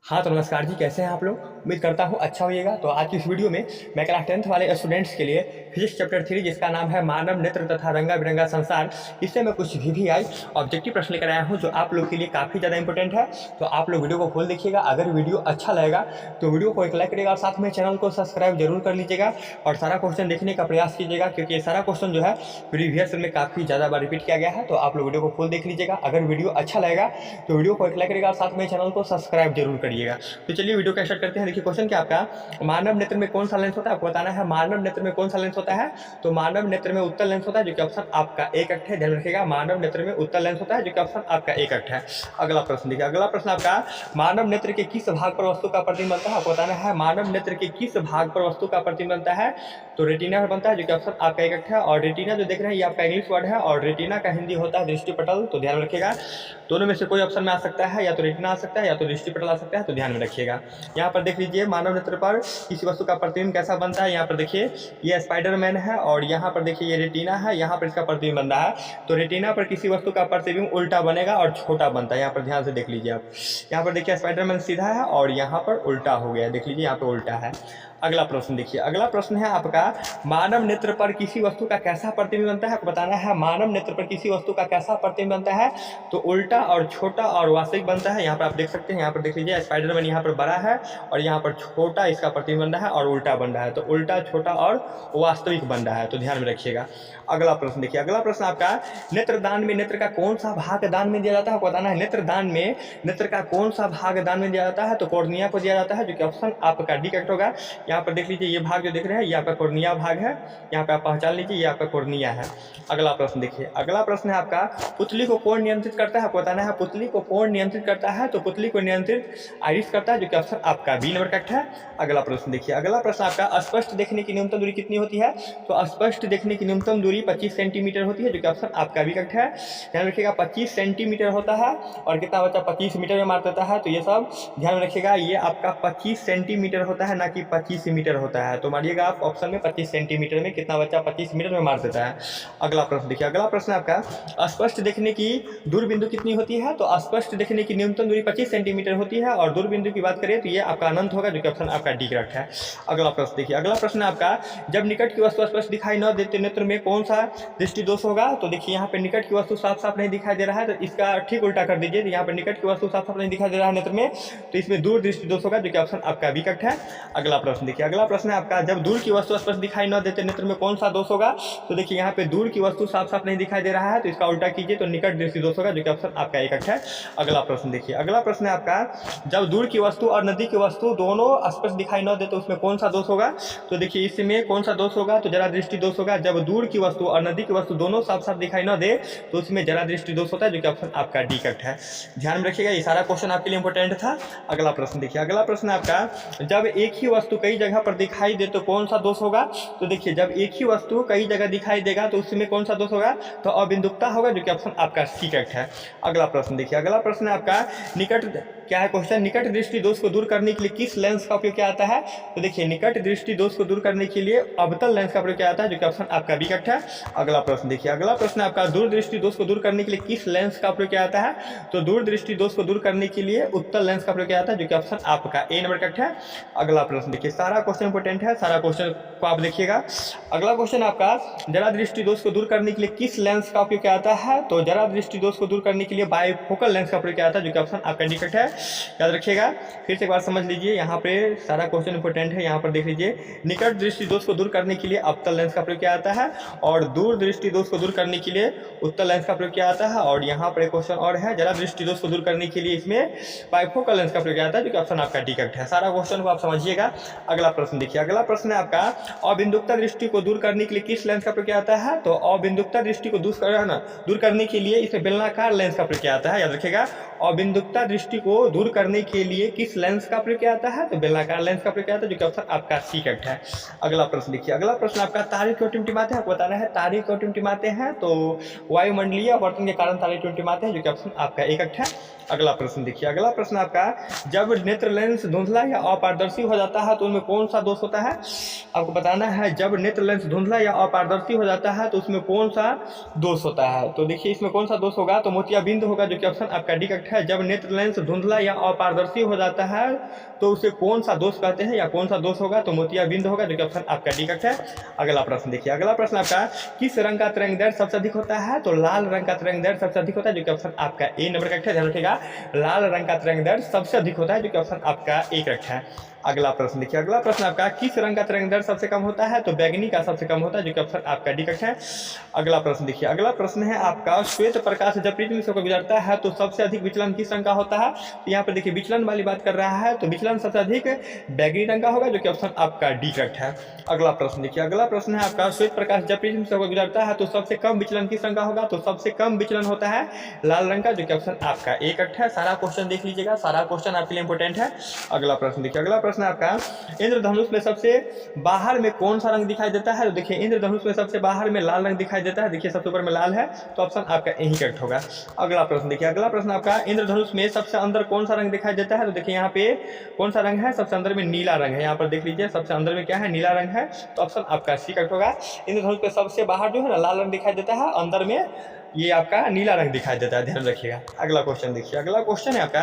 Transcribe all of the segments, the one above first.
हाँ तो नमस्कार जी, कैसे हैं आप लोग। उम्मीद करता हूँ अच्छा होइएगा। तो आज की इस वीडियो में मैं क्लास 10th वाले स्टूडेंट्स के लिए फिजिक्स चैप्टर 3 जिसका नाम है मानव नेत्र तथा रंगा बिरंगा संसार, इससे मैं कुछ VVI ऑब्जेक्टिव प्रश्न लेकर आया हूँ जो आप लोग के लिए काफ़ी ज़्यादा इंपॉर्टेंट है। तो आप लोग वीडियो को खोल देखिएगा। अगर वीडियो अच्छा लगेगा तो वीडियो को एक लाइक करिएगा और साथ में चैनल को सब्सक्राइब जरूर कर लीजिएगा और सारा क्वेश्चन देखने का प्रयास कीजिएगा, क्योंकि ये सारा क्वेश्चन जो है प्रीवियस में काफ़ी ज़्यादा बार रिपीट किया गया है। तो आप लोग वीडियो को खोल देख लीजिएगा। अगर वीडियो अच्छा लगेगा तो वीडियो को एक लाइक करिएगा और साथ में चैनल को सब्सक्राइब जरूर करिएगा। तो चलिए वीडियो का स्टार्ट करते हैं। देखिए क्वेश्चन क्या आपका, मानव नेत्र में कौन सा लेंस होता है, आपको बताना है मानव नेत्र में कौन सा लेंस होता है। तो मानव नेत्र में उत्तल लेंस होता है, जो कि ऑप्शन आपका एक अक्ट है। ध्यान रखिएगा, मानव नेत्र में उत्तल लेंस होता है, जो कि ऑप्शन आपका एक अक्ट है। अगला प्रश्न देखिए, अगला प्रश्न आपका, मानव नेत्र के किस भाग पर वस्तु का प्रतिबिंब बनता है, आपको बताना है मानव नेत्र के किस भाग पर वस्तु का प्रतिबिंब बनता है। तो रेटिना पर बनता है, जो कि ऑप्शन आपका एक अक्ट है। और रेटिना जो देख रहे हैं ये आपका इंग्लिश वर्ड है और रेटिना का हिंदी होता है दृष्टिपटल। तो ध्यान रखिएगा, दोनों में से कोई ऑप्शन में आ सकता है, या तो रेटिना आ सकता है या तो दृष्टिपटल आ सकता है। तो ध्यान में रखिएगा। यहाँ पर देख लीजिए मानव नेत्र पर किसी वस्तु का प्रतिबिंब कैसा बनता है। यहाँ पर देखिए ये स्पाइडरमैन है और यहाँ पर देखिए ये रेटिना है, यहाँ पर इसका प्रतिबिंब बन रहा है। तो रेटिना पर किसी वस्तु का प्रतिबिंब उल्टा बनेगा और छोटा बनता है। यहाँ पर ध्यान से देख लीजिए आप, यहाँ पर देखिए स्पाइडरमैन सीधा है और यहाँ पर उल्टा हो गया, देख लीजिए यहाँ पर उल्टा है। अगला प्रश्न देखिए, अगला प्रश्न है आपका, मानव नेत्र पर किसी वस्तु का कैसा प्रतिबिंब बनता है, आपको बताना है मानव नेत्र पर किसी वस्तु का कैसा प्रतिबिंब बनता है। तो उल्टा और छोटा और वास्तविक बनता है। यहाँ पर आप देख सकते हैं, यहाँ पर देख लीजिए स्पाइडरमैन यहाँ पर बड़ा है और यहाँ पर छोटा इसका प्रतिबिंब बन रहा है और उल्टा बन रहा है। तो उल्टा, छोटा और वास्तविक बन रहा है। तो ध्यान में रखिएगा। अगला प्रश्न देखिए, अगला प्रश्न आपका, नेत्रदान में नेत्र का कौन सा भाग दान में दिया जाता है, आपको बताना है नेत्रदान में नेत्र का कौन सा भाग दान में दिया जाता है। तो कॉर्निया को दिया जाता है, जो कि ऑप्शन आपका डी करेक्ट होगा। यहाँ पर देख लीजिए ये भाग जो देख रहे हैं ये आपका कॉर्निया भाग है, यहाँ पे आप पहचान लीजिए ये आपका कॉर्निया है। अगला प्रश्न देखिए, अगला प्रश्न है आपका, पुतली को कौन नियंत्रित करता है, आपको बताना है पुतली को कौन नियंत्रित करता है। तो पुतली को नियंत्रित आइरिस करता है, जो कि ऑप्शन आपका बी नंबर करेक्ट है। अगला प्रश्न देखिए, अगला प्रश्न आपका, स्पष्ट देखने की न्यूनतम दूरी कितनी होती है। तो स्पष्ट देखने की न्यूनतम दूरी 25 सेंटीमीटर होती है, जो कि ऑप्शन आपका भी करेक्ट है। ध्यान रखिएगा 25 सेंटीमीटर होता है और कितना बच्चा 25 मीटर में मार देता है। तो ये सब ध्यान में रखिएगा, ये आपका 25 सेंटीमीटर होता है, ना कि 25 मीटर होता है। तो मारिएगा आप ऑप्शन में 25 सेंटीमीटर में कितना बच्चा 25 मीटर में मार देता है। अगला प्रश्न देखिए, अगला प्रश्न आपका, स्पष्ट देखने की दूरबिंदु कितनी होती है। तो स्पष्ट देखने की न्यूनतम दूरी 25 सेंटीमीटर होती है और दूरबिंदु की बात करें तो ये आपका अनंत होगा, जो कि ऑप्शन आपका डी करेक्ट है। अगला प्रश्न देखिए, अगला प्रश्न आपका, जब निकट की वस्तु स्पष्ट दिखाई न देते नेत्र में कौन सा दृष्टि दोष होगा। तो देखिए यहाँ पे निकट की वस्तु साफ साफ नहीं दिखाई दे रहा है, तो इसका ठीक उल्टा कर दीजिए। यहाँ पर निकट की वस्तु साफ साफ नहीं दिखाई दे रहा है नेत्र में, तो इसमें दूर दृष्टि दोष होगा, जो कि ऑप्शन आपका बी करेक्ट है। अगला प्रश्न देखिए, अगला प्रश्न है आपका, जब दूर की वस्तु स्पष्ट दिखाई न देते नेत्र में कौन सा दोष होगा। तो देखिए यहाँ पे दूर की वस्तु साफ साफ नहीं दिखाई दे रहा है, तो इसका उल्टा कीजिए, तो निकट दृष्टि दोष होगा, जो कि ऑप्शन आपका एक है। अगला प्रश्न देखिए, अगला प्रश्न है आपका, जब दूर की वस्तु और नदी की वस्तु दोनों स्पष्ट दिखाई न दे तो उसमें कौन सा दोष होगा। तो देखिए इसमें कौन सा दोष होगा, तो जरा दृष्टि दोष होगा। जब दूर की वस्तु और नदी की वस्तु दोनों साफ साफ दिखाई न दे तो उसमें जरा दृष्टि दोष होता है, जो कि ऑप्शन आपका डी करेक्ट है। ध्यान में रखिएगा, ये सारा क्वेश्चन आपके लिए इंपॉर्टेंट था। अगला प्रश्न देखिए, अगला प्रश्न आपका, जब एक ही वस्तु कई जगह पर दिखाई दे तो कौन सा दोष होगा। तो देखिए जब एक ही वस्तु कई जगह दिखाई देगा तो उसमें कौन सा दोष होगा, तो अबिंदुकता होगा, जो कि ऑप्शन आपका सी करेक्ट है। अगला प्रश्न देखिए, अगला प्रश्न आपका, निकट क्या है क्वेश्चन, निकट दृष्टि दोष को दूर करने के लिए किस लेंस का उपयोग किया जाता है। तो देखिए निकट दृष्टि दोष को दूर करने के लिए अवतल लेंस का प्रयोग किया जाता है, जो कि ऑप्शन आपका बी करेक्ट है। अगला प्रश्न देखिए, अगला प्रश्न आपका, दूर दृष्टि दोष को दूर करने के लिए किस लेंस का प्रयोग किया जाता है। तो दूर दृष्टि दोष को दूर करने के लिए उत्तल लेंस का प्रयोग किया जाता है, जो कि ऑप्शन आपका ए नंबर करेक्ट है। अगला प्रश्न देखिए, सारा क्वेश्चन इंपॉर्टेंट है, सारा क्वेश्चन को आप देखिएगा। अगला क्वेश्चन आपका, जरा दृष्टि दोष को दूर करने के लिए किस लेंस का उपयोग किया जाता है। तो जरा दृष्टि दोष को दूर करने के लिए बाइफोकल लेंस का प्रयोग किया जाता है, जो कि ऑप्शन आपका डी करेक्ट है। याद रखिएगा, फिर से एक बार समझ लीजिए, यहाँ पे सारा क्वेश्चन इंपॉर्टेंट है। यहाँ पर देख लीजिए, निकट दृष्टि दोष को दूर करने के लिए अवतल लेंस का प्रयोग किया जाता है और दूर दृष्टि दोष को दूर करने के लिए उत्तल लेंस का प्रयोग किया जाता है। और यहाँ पर एक क्वेश्चन और है, जरा दृष्टि दोष को दूर करने के लिए इसमें बाइफोकल लेंस का प्रयोग किया जाता है, जो कि ऑप्शन आपका डी करेक्ट है। सारा क्वेश्चन को आप समझिएगा। अगला प्रश्न देखिए, अगला प्रश्न है आपका, अबिंदुकता दृष्टि को दूर करने के लिए किस लेंस का प्रयोग किया जाता है। तो अबिंदुकता दृष्टि को दूर करने के लिए इसमें बेलनाकार लेंस का प्रयोग किया जाता है। याद रखिएगा, अबिंदुकता दृष्टि को दूर करने के लिए किस लेंस का प्रयोग किया जाता है। तो बेलनाकार लेंस का प्रयोग किया जाता है, जो कि ऑप्शन आपका सी करेक्ट है। अगला प्रश्न देखिए, अगला प्रश्न आपका, तारे क्यों टिमटिमाते हैं, आपको बताना है तारे क्यों टिमटिमाते हैं। तो वायुमंडलीय आवर्तन के कारण तारे टिमटिमाते हैं, जो कि ऑप्शन आपका एक करेक्ट है। अगला प्रश्न देखिए, अगला प्रश्न आपका, जब नेत्र लेंस धुंधला या अपारदर्शी हो जाता है तो उनमें कौन सा दोष होता है। आपको बताना है, जब नेत्र लेंस धुंधला या अपारदर्शी हो जाता है तो उसमें कौन सा दोष होता है। तो देखिए इसमें कौन सा दोष होगा, तो मोतियाबिंद होगा, जो कि ऑप्शन आपका डी करेक्ट करेक्ट है। जब नेत्र लेंस धुंधला या अपारदर्शी हो जाता है तो उसे कौन सा दोष कहते हैं या कौन सा दोष होगा, तो मोतियाबिंद होगा, जो कि ऑप्शन आपका डी करेक्ट है। अगला प्रश्न देखिए, अगला प्रश्न आपका किस रंग का तरंग दैर्ध्य सबसे अधिक होता है, तो लाल रंग का तरंग दैर्ध्य सबसे अधिक होता है, जो कि ऑप्शन आपका ए नंबर करेक्ट है। ध्यान रखिएगा, लाल रंग का तरंग दैर्ध्य सबसे अधिक होता है, जो कि ऑप्शन आपका ए करेक्ट है। अगला प्रश्न देखिए, अगला प्रश्न आपका किस रंग का तरंग दैर्ध्य सबसे कम होता है, तो बैगनी का सबसे कम होता है, जो कि ऑप्शन आपका डी करेक्ट है। अगला प्रश्न देखिए, अगला प्रश्न है आपका श्वेत प्रकाश जब प्रिज्म से गुजरता है तो सबसे अधिक विचलन किस रंग का होता है, तो यहाँ पर देखिए विचलन वाली बात कर रहा है, तो विचलन सबसे अधिक बैगनी रंग का होगा, जो कि ऑप्शन आपका डी करेक्ट है। अगला प्रश्न देखिए, अगला प्रश्न है आपका श्वेत प्रकाश जब प्रिज्म से गुजरता है तो सबसे कम विचलन किस रंग का होगा, तो सबसे कम विचलन होता है लाल रंग का, जो कि ऑप्शन आपका ए करेक्ट है। सारा क्वेश्चन देख लीजिएगा, सारा क्वेश्चन आपके लिए इंपॉर्टेंट है। अगला प्रश्न देखिए, अगला प्रश्न आपका इंद्रधनुष में सबसे बाहर में कौन सा रंग दिखाई देता है, तो देखिए इंद्रधनुष में सबसे बाहर में लाल रंग दिखाई देता है, देखिए सबसे ऊपर में लाल है, तो ऑप्शन आपका यही करेक्ट होगा। अगला प्रश्न देखिए, अगला प्रश्न आपका इंद्रधनुष में सबसे अंदर कौन सा रंग दिखाई देता है, तो देखिए यहाँ पे कौन सा रंग है, सबसे अंदर में नीला रंग है। यहाँ पर देख लीजिए सबसे अंदर में क्या है, नीला रंग है, तो ऑप्शन आपका सी करेक्ट होगा। इंद्रधनुष पे सबसे बाहर जो है ना लाल रंग दिखाई देता है, अंदर में ये आपका नीला रंग दिखाई देता है, ध्यान रखिएगा। अगला क्वेश्चन देखिए, अगला क्वेश्चन है आपका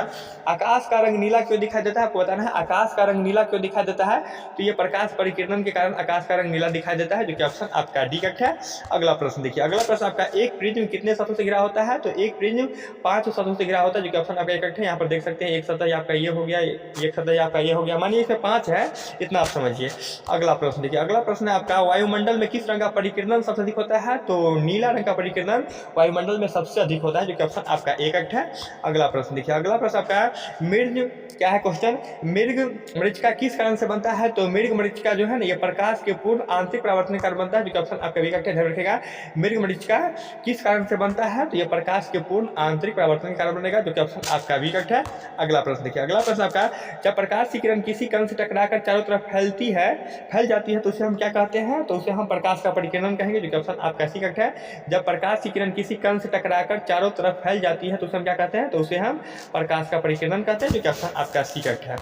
आकाश का रंग नीला क्यों दिखाई देता है, आपको बताना है आकाश का रंग नीला क्यों दिखाई देता है, तो ये प्रकाश परिकिरण के कारण आकाश का रंग नीला दिखाई देता है, जो कि ऑप्शन आपका डी करेक्ट है। अगला प्रश्न देखिए, अगला प्रश्न आपका एक प्रिज्म कितने सतहों से घिरा होता है, तो एक प्रिज्म 5 सतहों से घिरा होता है, जो कि ऑप्शन आपका करेक्ट है। यहाँ पर देख सकते हैं एक सतह आपका ये हो गया, एक सतह आपका ये हो गया, मानिए इसमें 5 है, इतना आप समझिए। अगला प्रश्न देखिए, अगला प्रश्न है आपका वायुमंडल में किस रंग का परिकिरण सबसे अधिक होता है, तो नीला रंग का परिकिरण वायुमंडल में सबसे अधिक होता है, जो कि ऑप्शन आपका ए करेक्ट है। अगला प्रश्न देखिए, अगला प्रश्न आपका मिर्ग क्या है क्वेश्चन, मिर्ग मरीचिका किस कारण से बनता है, तो मिर्ग मरीचिका जो है ना ये प्रकाश के पूर्ण आंतरिक परावर्तन कारण बनता है, जो कि ऑप्शन आपका बी करेक्ट है। ध्यान रखिएगा, मिर्ग मरीचिका किस कारण से बनता है, तो ये प्रकाश के पूर्ण आंतरिक परावर्तन के कारण बनेगा, जो कि ऑप्शन आपका बी करेक्ट है। अगला प्रश्न देखिए, अगला प्रश्न आपका जब प्रकाश की किरण किसी कण से टकराकर चारों तरफ फैल जाती है तो उसे हम क्या कहते हैं, तो उसे हम प्रकाश का परिकिरण कहेंगे, जो कि ऑप्शन आपका सी करेक्ट है। जब प्रकाश की किरण किसी कण से टकराकर चारों तरफ फैल जाती है तो उसे हम क्या कहते हैं, तो उसे हम प्रकाश का परिकिरण कहते हैं, जो कि ऑप्शन आपका सी करेक्ट है।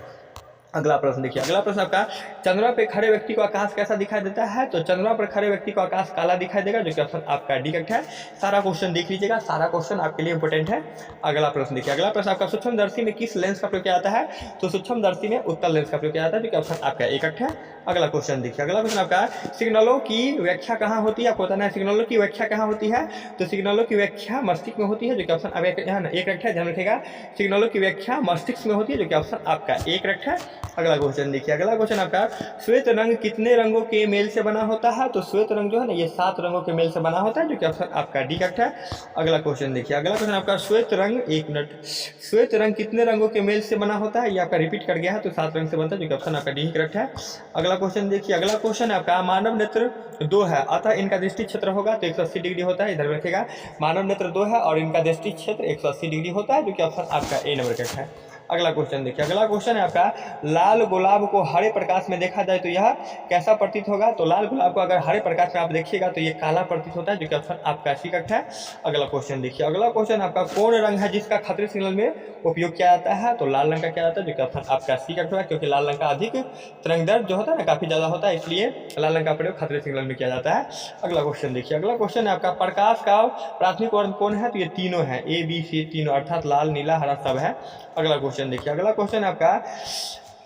अगला प्रश्न देखिए, अगला प्रश्न आपका चंद्रमा पे खड़े व्यक्ति को आकाश कैसा दिखाई देता है, तो चंद्रमा पर खड़े व्यक्ति को आकाश काला दिखाई देगा, जो कि ऑप्शन आपका डी करेक्ट है। सारा क्वेश्चन देख लीजिएगा, सारा क्वेश्चन आपके लिए इंपॉर्टेंट है। अगला प्रश्न देखिए, अगला प्रश्न आपका सूक्ष्मदर्शी में किस लेंस का प्रयोग किया जाता है, तो सूक्ष्मदर्शी में उत्तल लेंस का प्रयोग किया जाता है, जो कि ऑप्शन आपका ए करेक्ट है। अगला क्वेश्चन देखिए, अगला क्वेश्चन आपका सिग्नलों की व्याख्या कहाँ होती है, आपको बताना है सिग्नलों की व्याख्या कहाँ होती है, तो सिग्नलों की व्याख्या मस्तिष्क में होती है, जो कि ऑप्शन आपका ए करेक्ट है। ध्यान रखिएगा, सिग्नलों की व्याख्या मस्तिष्क में होती है, जो कि ऑप्शन आपका ए करेक्ट है। अगला क्वेश्चन देखिए, अगला क्वेश्चन आपका श्वेत रंग कितने रंगों के मेल से बना होता है, तो श्वेत रंग जो है ना ये 7 रंगों के मेल से बना होता है, जो कि ऑप्शन आपका डी करेक्ट है। अगला क्वेश्चन देखिए, अगला क्वेश्चन आपका श्वेत रंग, एक मिनट, श्वेत रंग कितने रंगों के मेल से बना होता है, ये आपका रिपीट कर गया है, तो 7 रंग से बनता है, जो कि ऑप्शन आपका डी करेक्ट है। अगला क्वेश्चन देखिए, अगला क्वेश्चन आपका मानव नेत्र 2 है अतः इनका दृष्टि क्षेत्र होगा तो 180 डिग्री होता है, इधर रखिएगा, मानव नेत्र 2 है और इनका दृष्टि क्षेत्र 180 डिग्री होता है, जो कि ऑप्शन आपका ए नंबर करेक्ट है। अगला क्वेश्चन देखिए, अगला क्वेश्चन है आपका लाल गुलाब को हरे प्रकाश में देखा जाए तो यह कैसा प्रतीत होगा, तो लाल गुलाब को अगर हरे प्रकाश में आप देखिएगा तो ये काला प्रतीत होता है, जो कि ऑप्शन आपका सी करेक्ट है। अगला क्वेश्चन देखिए, अगला क्वेश्चन आपका कौन रंग है जिसका खतरे सिग्नल में उपयोग किया जाता है, तो लाल रंग का किया जाता है, जो कि ऑप्शन आपका सी करेक्ट होगा, क्योंकि लाल रंग का अधिक तरंग दैर्ध्य जो होता है ना काफी ज्यादा होता है, इसलिए लाल रंग का प्रयोग खतरे सिग्नल में किया जाता है। अगला क्वेश्चन देखिए, अगला क्वेश्चन है आपका प्रकाश का प्राथमिक वर्ण कौन है, तो ये तीनों है, ए बी सी तीनों, अर्थात लाल नीला हरा सब है। अगला क्वेश्चन देखिए, अगला क्वेश्चन आपका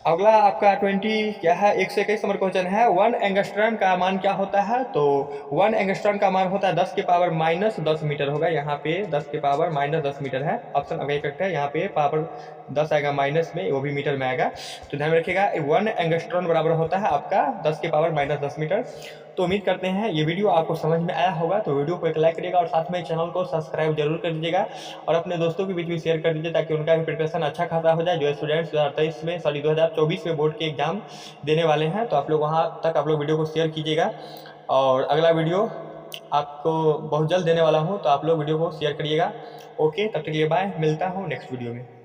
अगला आपका 20 क्या है 121 नंबर क्वेश्चन है 1 एंगस्ट्रम का मान क्या होता है, तो 1 एंगस्ट्रम का मान होता है 10 के पावर -10 मीटर होगा, यहाँ पे 10 के पावर -10 मीटर है, ऑप्शन अगर करेक्ट है। यहाँ पे पावर 10 आएगा माइनस में, वो भी मीटर में आएगा, तो ध्यान रखिएगा 1 एंगस्ट्रॉन बराबर होता है आपका 10 के पावर -10 मीटर। तो उम्मीद करते हैं ये वीडियो आपको समझ में आया होगा, तो वीडियो को एक लाइक करिएगा और साथ में चैनल को सब्सक्राइब जरूर कर दीजिएगा और अपने दोस्तों के बीच में शेयर कर दीजिए ताकि उनका भी प्रिपरेशन अच्छा खासा हो जाए। जो स्टूडेंट्स 2024 में बोर्ड के एग्जाम देने वाले हैं, तो आप लोग वहाँ तक आप लोग वीडियो को शेयर कीजिएगा और अगला वीडियो आपको बहुत जल्द देने वाला हूँ, तो आप लोग वीडियो को शेयर करिएगा। ओके, तब तक के लिए बाय, मिलता हूँ नेक्स्ट वीडियो में।